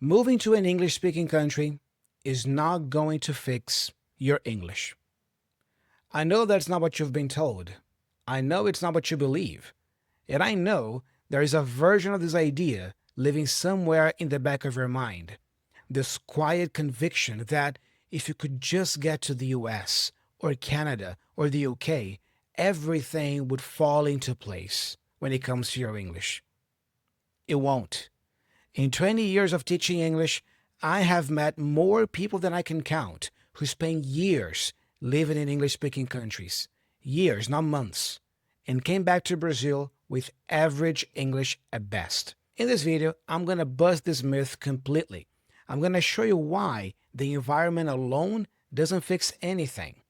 Moving to an English-speaking country is not going to fix your English. I know that's not what you've been told. I know it's not what you believe. And I know there is a version of this idea living somewhere in the back of your mind. This quiet conviction that if you could just get to the US or Canada or the UK, everything would fall into place when it comes to your English. It won't. In 20 years of teaching English, I have met more people than I can count who spent years living in English-speaking countries, years, not months, and came back to Brazil with average English at best. In this video, I'm going to bust this myth completely. I'm going to show you why the environment alone doesn't fix anything,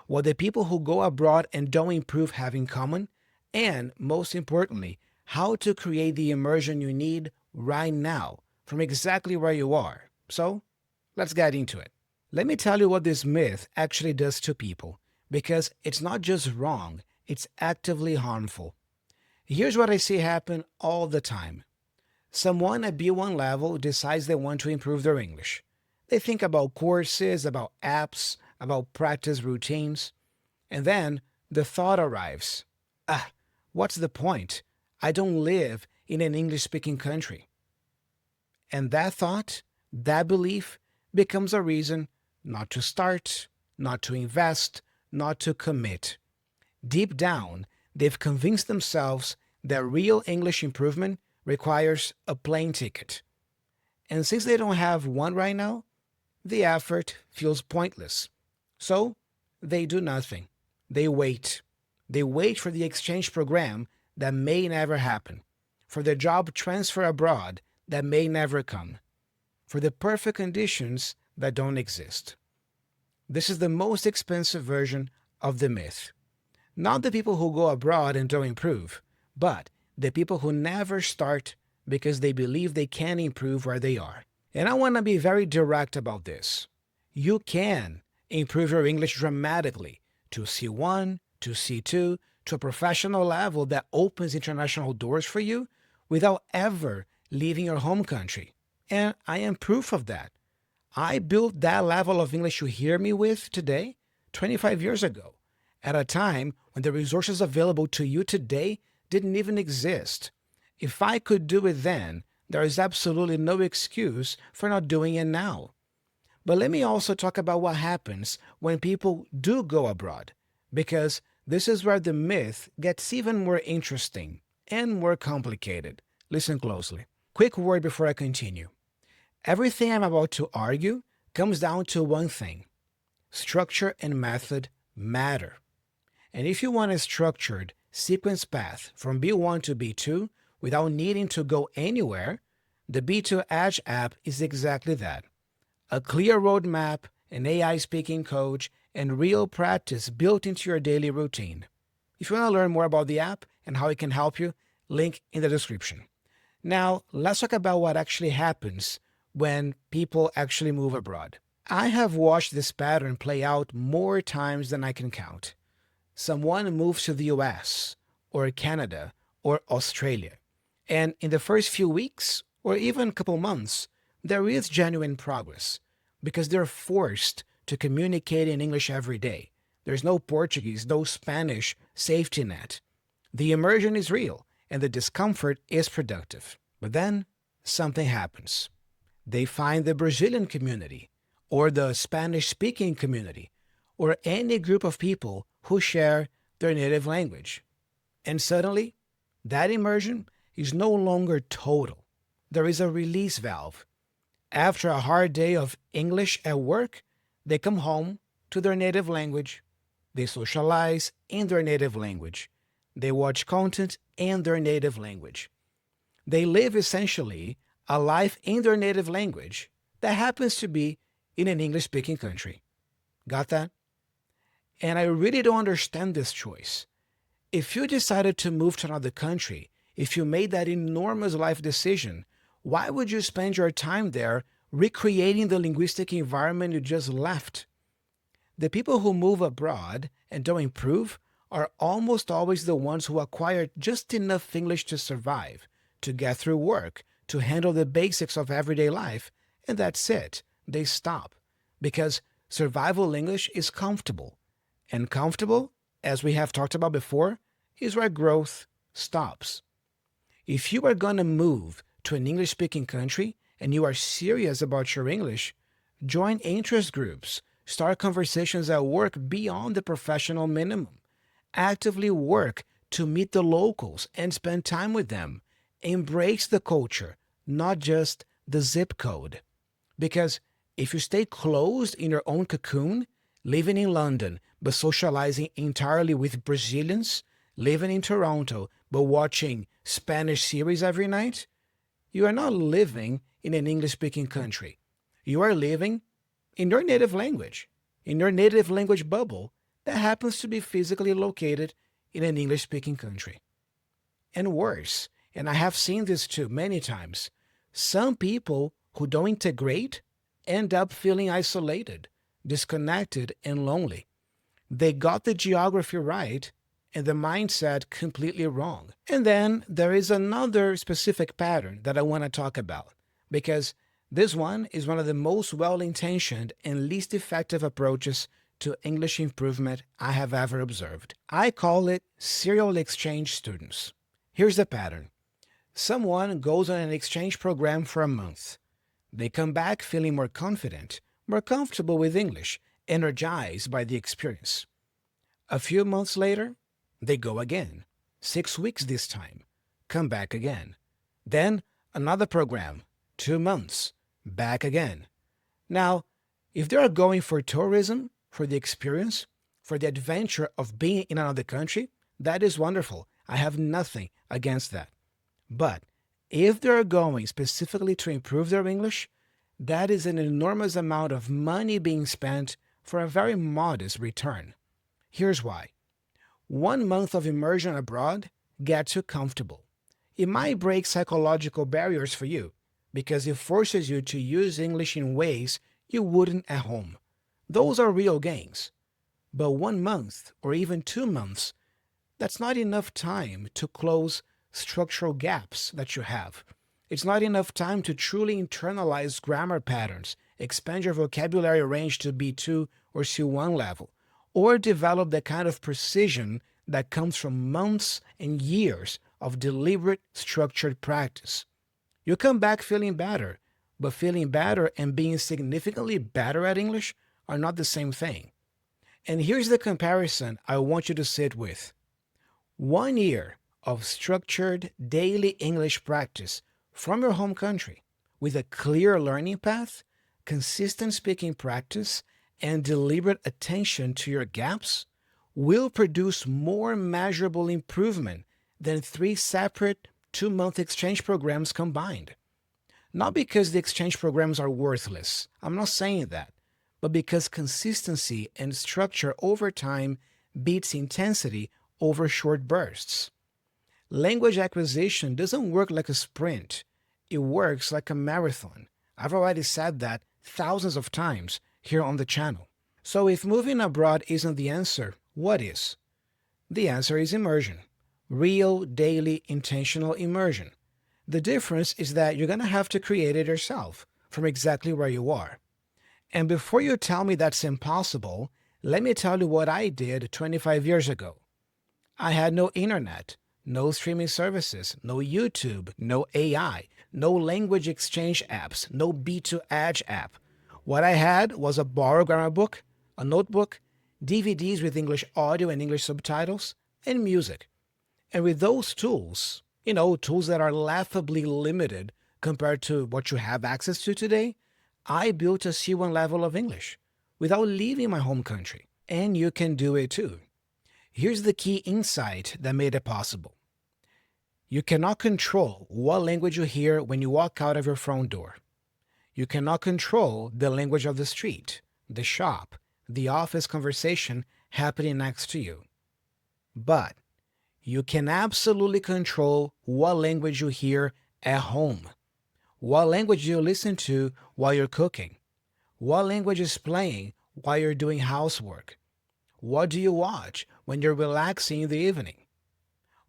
what the people who go abroad and don't improve have in common, and most importantly, how to create the immersion you need right now from exactly where you are. So let's get into it. Let me tell you what this myth actually does to people, because it's not just wrong, it's actively harmful. Here's what I see happen all the time. Someone at B1 level decides they want to improve their English. They think about courses, about apps, about practice routines, and then the thought arrives. What's the point? I don't live in an English-speaking country. And that thought, that belief, becomes a reason not to start, not to invest, not to commit. Deep down, they've convinced themselves that real English improvement requires a plane ticket. And since they don't have one right now, the effort feels pointless. So they do nothing. They wait. They wait for the exchange program that may never happen, for the job transfer abroad that may never come, for the perfect conditions that don't exist. This is the most expensive version of the myth. Not the people who go abroad and don't improve, but the people who never start because they believe they can improve where they are. And I want to be very direct about this. You can improve your English dramatically to C1, to C2, to a professional level that opens international doors for you without ever leaving your home country. And I am proof of that. I built that level of English you hear me with today 25 years ago, at a time when the resources available to you today didn't even exist. If I could do it then, there is absolutely no excuse for not doing it now. But let me also talk about what happens when people do go abroad, because this is where the myth gets even more interesting and more complicated. Listen closely. Quick word before I continue. Everything I'm about to argue comes down to one thing. Structure and method matter. And if you want a structured, sequence path from B1 to B2 without needing to go anywhere, the B2 Edge app is exactly that. A clear roadmap, an AI speaking coach, and real practice built into your daily routine. If you want to learn more about the app and how it can help you, link in the description. Now, let's talk about what actually happens when people actually move abroad. I have watched this pattern play out more times than I can count. Someone moves to the US, or Canada, or Australia, and in the first few weeks, or even a couple months, there is genuine progress, because they're forced to communicate in English every day. There's no Portuguese, no Spanish safety net. The immersion is real, and the discomfort is productive. But then, something happens. They find the Brazilian community, or the Spanish-speaking community, or any group of people who share their native language. And suddenly, that immersion is no longer total. There is a release valve. After a hard day of English at work, they come home to their native language. They socialize in their native language. They watch content in their native language. They live essentially a life in their native language that happens to be in an English-speaking country. Got that? And I really don't understand this choice. If you decided to move to another country, if you made that enormous life decision, why would you spend your time there recreating the linguistic environment you just left? The people who move abroad and don't improve are almost always the ones who acquire just enough English to survive, to get through work, to handle the basics of everyday life, and that's it. They stop because survival English is comfortable. And comfortable, as we have talked about before, is where growth stops. If you are going to move to an English speaking country and you are serious about your English, join interest groups, start conversations at work beyond the professional minimum, actively work to meet the locals and spend time with them. Embrace the culture, not just the zip code. Because if you stay closed in your own cocoon, living in London but socializing entirely with Brazilians, living in Toronto but watching Spanish series every night, you are not living in an English speaking country. You are living in your native language, in your native language bubble that happens to be physically located in an English speaking country. And worse, and I have seen this too many times, some people who don't integrate end up feeling isolated, disconnected, and lonely. They got the geography right and the mindset completely wrong. And then there is another specific pattern that I want to talk about because this one is one of the most well-intentioned and least effective approaches to English improvement I have ever observed. I call it serial exchange students. Here's the pattern. Someone goes on an exchange program for a month. They come back feeling more confident, more comfortable with English, energized by the experience. A few months later, they go again. 6 weeks this time. Come back again. Then another program. 2 months. Back again. Now, if they are going for tourism, for the experience, for the adventure of being in another country, that is wonderful. I have nothing against that. But if they are going specifically to improve their English, that is an enormous amount of money being spent for a very modest return. Here's why. 1 month of immersion abroad gets you comfortable. It might break psychological barriers for you because it forces you to use English in ways you wouldn't at home. Those are real gains. But 1 month or even 2 months, that's not enough time to close structural gaps that you have. It's not enough time to truly internalize grammar patterns, expand your vocabulary range to B2 or C1 level, or develop the kind of precision that comes from months and years of deliberate, structured practice. You come back feeling better, but feeling better and being significantly better at English are not the same thing. And here's the comparison I want you to sit with. 1 year of structured daily English practice from your home country with a clear learning path, consistent speaking practice, and deliberate attention to your gaps will produce more measurable improvement than 3 separate 2-month exchange programs combined. Not because the exchange programs are worthless, I'm not saying that, but because consistency and structure over time beats intensity over short bursts. Language acquisition doesn't work like a sprint. It works like a marathon. I've already said that thousands of times here on the channel. So if moving abroad isn't the answer, what is? The answer is immersion. Real, daily, intentional immersion. The difference is that you're going to have to create it yourself from exactly where you are. And before you tell me that's impossible, let me tell you what I did 25 years ago. I had no internet, no streaming services, no YouTube, no AI, no language exchange apps, no B2 Edge app. What I had was a borrowed grammar book, a notebook, DVDs with English audio and English subtitles, and music. And with those tools, tools that are laughably limited compared to what you have access to today, I built a C1 level of English without leaving my home country. And you can do it too. Here's the key insight that made it possible. You cannot control what language you hear when you walk out of your front door. You cannot control the language of the street, the shop, the office conversation happening next to you. But you can absolutely control what language you hear at home, what language you listen to while you're cooking, what language is playing while you're doing housework, what do you watch when you're relaxing in the evening,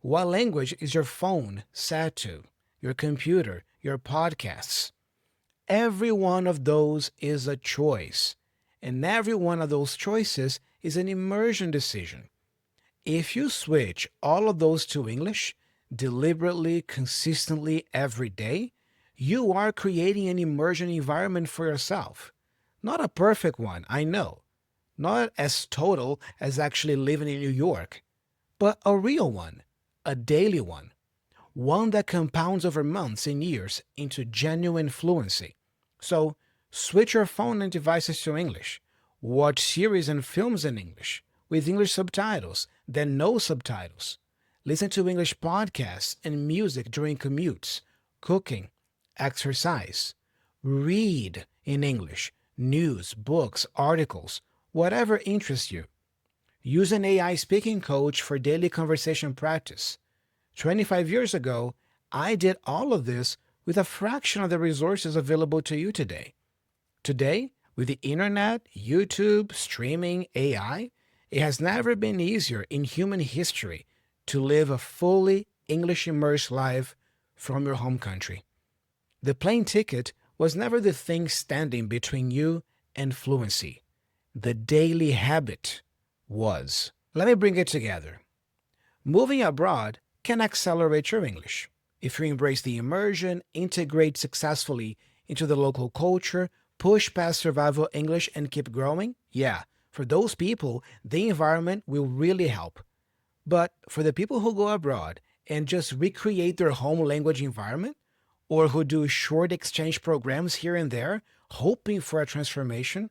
what language is your phone set to, your computer, your podcasts. Every one of those is a choice, and every one of those choices is an immersion decision. If you switch all of those to English deliberately, consistently every day, you are creating an immersion environment for yourself. Not a perfect one, I know. Not as total as actually living in New York, but a real one, a daily one that compounds over months and years into genuine fluency. So, switch your phone and devices to English. Watch series and films in English with English subtitles, then no subtitles. Listen to English podcasts and music during commutes, cooking, exercise. Read in English, news, books, articles, whatever interests you. Use an AI speaking coach for daily conversation practice. 25 years ago, I did all of this with a fraction of the resources available to you today. Today, with the internet, YouTube, streaming, AI, it has never been easier in human history to live a fully English immersed life from your home country. The plane ticket was never the thing standing between you and fluency. The daily habit was. Let me bring it together. Moving abroad can accelerate your English. If you embrace the immersion, integrate successfully into the local culture, push past survival English, and keep growing, yeah, for those people, the environment will really help. But for the people who go abroad and just recreate their home language environment, or who do short exchange programs here and there, hoping for a transformation,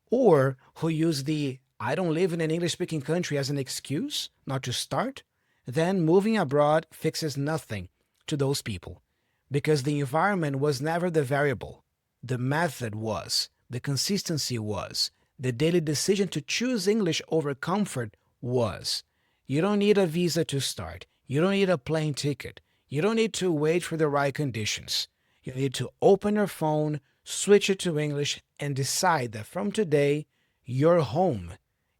or who use the I don't live in an English speaking country as an excuse not to start, then moving abroad fixes nothing to those people because the environment was never the variable. The method was, the consistency was, the daily decision to choose English over comfort was. You don't need a visa to start. You don't need a plane ticket. You don't need to wait for the right conditions. You need to open your phone, switch it to English, and decide that from today, your home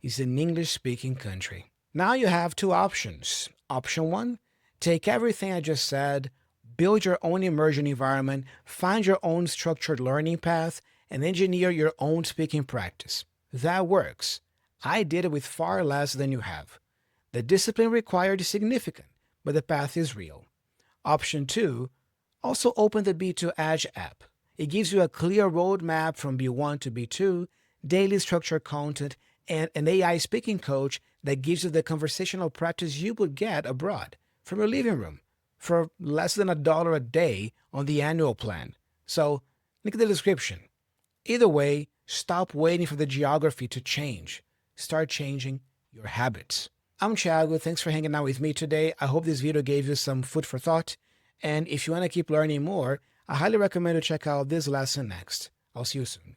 is an English-speaking country. Now you have two options. Option one, take everything I just said, build your own immersion environment, find your own structured learning path, and engineer your own speaking practice. That works. I did it with far less than you have. The discipline required is significant, but the path is real. Option two, also open the B2 Edge app. It gives you a clear roadmap from B1 to B2, daily structured content, and an AI speaking coach that gives you the conversational practice you would get abroad from your living room for less than $1 a day on the annual plan. So, link in the description. Either way, stop waiting for the geography to change. Start changing your habits. I'm Thiago. Thanks for hanging out with me today. I hope this video gave you some food for thought. And if you want to keep learning more, I highly recommend you check out this lesson next. I'll see you soon.